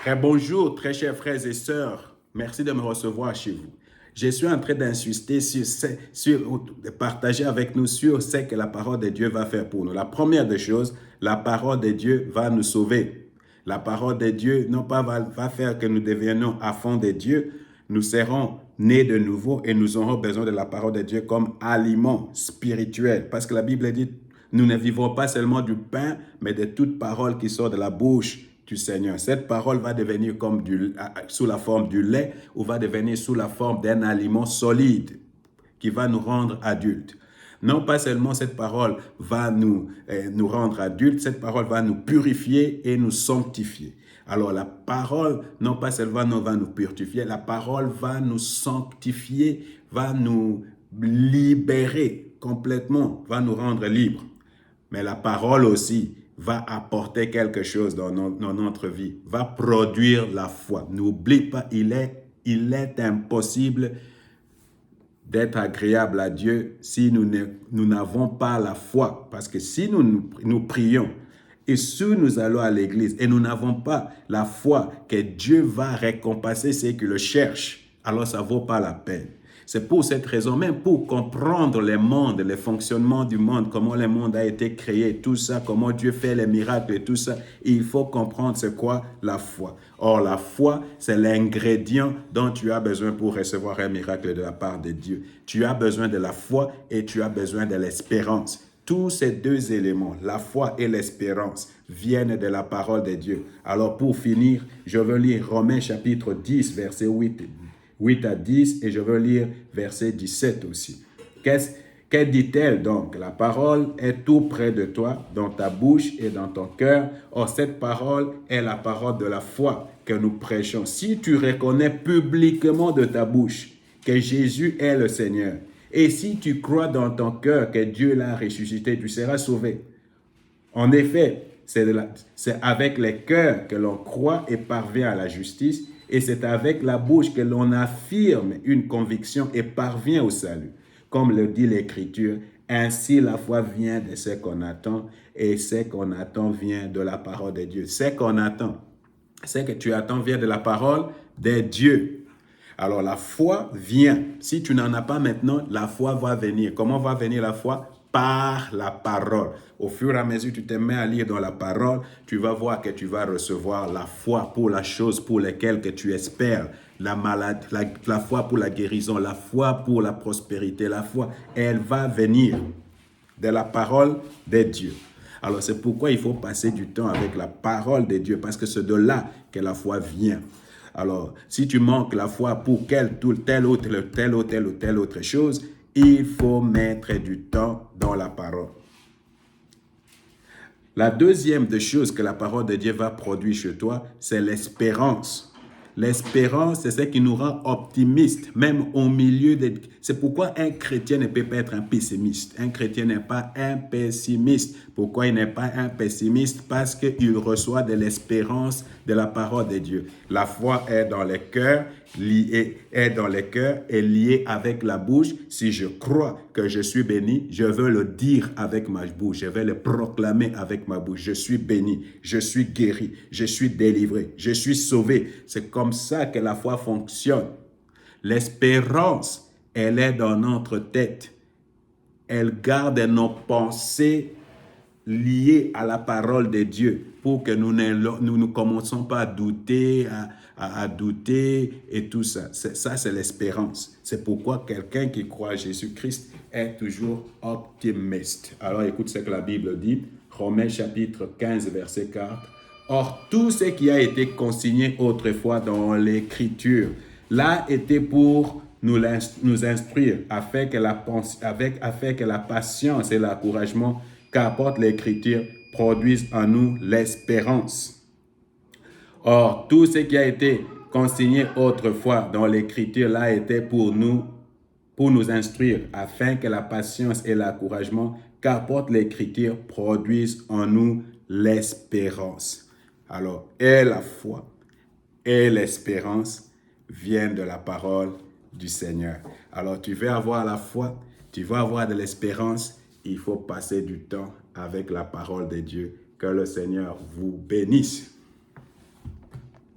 Très bonjour, très chers frères et sœurs. Merci de me recevoir chez vous. Je suis en train d'insister de partager avec nous sur ce que la parole de Dieu va faire pour nous. La première des choses, la parole de Dieu va nous sauver. La parole de Dieu non pas va faire que nous devenions à fond de Dieu, nous serons nés de nouveau et nous aurons besoin de la parole de Dieu comme aliment spirituel. Parce que la Bible dit, nous ne vivons pas seulement du pain, mais de toute parole qui sort de la bouche du Seigneur. Cette parole va devenir comme sous la forme du lait ou va devenir sous la forme d'un aliment solide qui va nous rendre adultes. Non pas seulement cette parole va nous rendre adultes, cette parole va nous purifier et nous sanctifier. Alors la parole, non pas seulement va nous purifier, la parole va nous sanctifier, va nous libérer complètement, va nous rendre libres. Mais la parole aussi va apporter quelque chose dans notre vie, va produire la foi. N'oublie pas, il est impossible d'être agréable à Dieu si nous n'avons pas la foi. Parce que si nous prions et si nous allons à l'église et nous n'avons pas la foi que Dieu va récompenser ceux qui le cherchent, alors ça ne vaut pas la peine. C'est pour cette raison, même pour comprendre le monde, le fonctionnement du monde, comment le monde a été créé, tout ça, comment Dieu fait les miracles et tout ça, il faut comprendre c'est quoi la foi. Or, la foi, c'est l'ingrédient dont tu as besoin pour recevoir un miracle de la part de Dieu. Tu as besoin de la foi et tu as besoin de l'espérance. Tous ces deux éléments, la foi et l'espérance, viennent de la parole de Dieu. Alors, pour finir, je veux lire Romains chapitre 10, verset 8 à 10, et je veux lire verset 17 aussi. Que dit-elle donc? La parole est tout près de toi, dans ta bouche et dans ton cœur. Or, cette parole est la parole de la foi que nous prêchons. Si tu reconnais publiquement de ta bouche que Jésus est le Seigneur, et si tu crois dans ton cœur que Dieu l'a ressuscité, tu seras sauvé. En effet, c'est avec le cœur que l'on croit et parvient à la justice, et c'est avec la bouche que l'on affirme une conviction et parvient au salut. Comme le dit l'Écriture, ainsi la foi vient de ce qu'on attend, et ce qu'on attend vient de la parole de Dieu. Ce qu'on attend, ce que tu attends vient de la parole de Dieu. Alors la foi vient. Si tu n'en as pas maintenant, la foi va venir. Comment va venir la foi? Par la parole. Au fur et à mesure que tu te mets à lire dans la parole, tu vas voir que tu vas recevoir la foi pour la chose pour laquelle que tu espères. La foi pour la guérison, la foi pour la prospérité, la foi, elle va venir de la parole de Dieu. Alors c'est pourquoi il faut passer du temps avec la parole de Dieu, parce que c'est de là que la foi vient. Alors, si tu manques la foi pour telle autre chose, il faut mettre du temps dans la parole. La deuxième des choses que la parole de Dieu va produire chez toi, c'est l'espérance. L'espérance, c'est ce qui nous rend optimistes, même au milieu des... C'est pourquoi un chrétien ne peut pas être un pessimiste. Un chrétien n'est pas un pessimiste. Pourquoi il n'est pas un pessimiste? Parce qu'il reçoit de l'espérance de la parole de Dieu. La foi est dans le cœur, est liée avec la bouche. Si je crois que je suis béni, je veux le dire avec ma bouche. Je vais le proclamer avec ma bouche. Je suis béni, je suis guéri, je suis délivré, je suis sauvé. C'est comme ça que la foi fonctionne. L'espérance, elle est dans notre tête. Elle garde nos pensées liées à la parole de Dieu pour que nous ne commençons pas à douter, à douter et tout ça. Ça, c'est l'espérance. C'est pourquoi quelqu'un qui croit à Jésus-Christ est toujours optimiste. Alors, écoute ce que la Bible dit. Romains chapitre 15, verset 4. Or, tout ce qui a été consigné autrefois dans l'Écriture, là était pour nous instruire, afin que la patience et l'encouragement qu'apporte l'Écriture produisent en nous l'espérance. Or, tout ce qui a été consigné autrefois dans l'Écriture, là était pour nous instruire, afin que la patience et l'encouragement qu'apporte l'Écriture produisent en nous l'espérance. Alors, et la foi et l'espérance viennent de la parole du Seigneur. Alors, tu veux avoir la foi, tu veux avoir de l'espérance, il faut passer du temps avec la parole de Dieu. Que le Seigneur vous bénisse.